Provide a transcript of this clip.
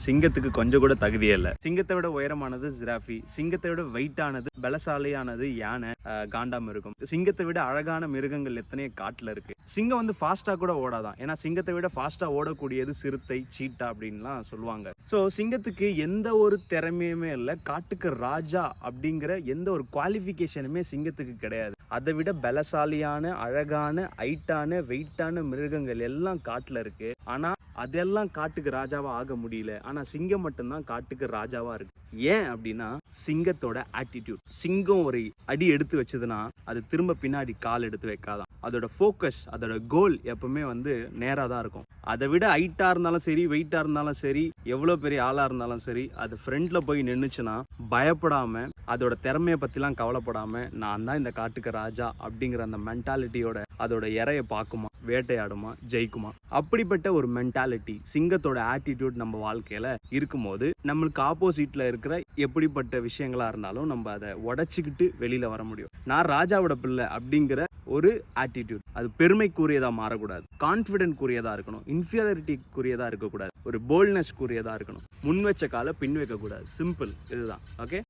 சிங்கத்துக்கு கொஞ்சம் கூட தகுதியே இல்லை. சிங்கத்தை விட உயரமானது ஜிராஃபி, சிங்கத்தை விட வெயிட்டானது பலசாலியானது யானை, காண்டாமிருகம். சிங்கத்தை விட அழகான மிருகங்கள் எத்தனையோ காட்டுல இருக்கு. சிங்கம் வந்து ஃபாஸ்டா கூட ஓடாதான், ஏன்னா சிங்கத்தை விட ஃபாஸ்டா ஓடக்கூடியது சிறுத்தை, சீட்டா அப்படின்லாம் சொல்லுவாங்க. ஸோ சிங்கத்துக்கு எந்த ஒரு திறமையுமே இல்லை, காட்டுக்கு ராஜா அப்படிங்கிற எந்த ஒரு குவாலிஃபிகேஷனுமே சிங்கத்துக்கு கிடையாது. அதை விட பலசாலியான, அழகான, ஹைட்டான, வெயிட்டான மிருகங்கள் எல்லாம் காட்டுல இருக்கு. ஆனா அதெல்லாம் காட்டுக்கு ராஜாவா ஆக முடியல. ஆனா சிங்கம் மட்டும்தான் காட்டுக்கு ராஜாவா இருக்கு. ஏன் அப்படின்னா சிங்கத்தோட ஆட்டிடியூட். சிங்கம் ஒரு அடி எடுத்து வச்சதுன்னா அது திரும்ப பின்னாடி கால் எடுத்து வைக்காதான். அதோட ஃபோக்கஸ், அதோட கோல் எப்பவுமே வந்து நேராக தான் இருக்கும். அதை விட ஹைட்டா இருந்தாலும் சரி, வெயிட்டா இருந்தாலும் சரி, எவ்வளோ பெரிய ஆளா இருந்தாலும் சரி, அது ஃப்ரண்ட்ல போய் நின்றுச்சுன்னா பயப்படாம, அதோட திறமையை பத்திலாம் கவலைப்படாம, நான் தான் இந்த காட்டுக்கு ராஜா அப்படிங்கிற அந்த மென்டாலிட்டியோட அதோட இறைய பார்க்குமா, வேட்டையாடுமா, ஜெயிக்குமா. அப்படிப்பட்ட ஒரு மென்டாலிட்டி, சிங்கத்தோட ஆட்டிடியூட் நம்ம வாழ்க்கையில இருக்கும்போது நம்மளுக்கு ஆப்போசிட்ல இருக்கிற எப்படிப்பட்ட விஷயங்களா இருந்தாலும் நம்ம அதை உடைச்சிக்கிட்டு வெளியில வர முடியும். நான் ராஜாவோட பிள்ளை அப்படிங்கிற ஒரு ஆட்டிடியூட், அது பெருமைக்குரியதா மாறக்கூடாது, கான்ஃபிடென்ட் கூறியதா இருக்கணும், இன்ஃபீரியாரிட்டிக்குரியதா இருக்கக்கூடாது, ஒரு போல்ட்னஸ் கூறியதா இருக்கணும். முன் வச்ச கால பின் வைக்க கூடாது. சிம்பிள், இதுதான். ஓகே.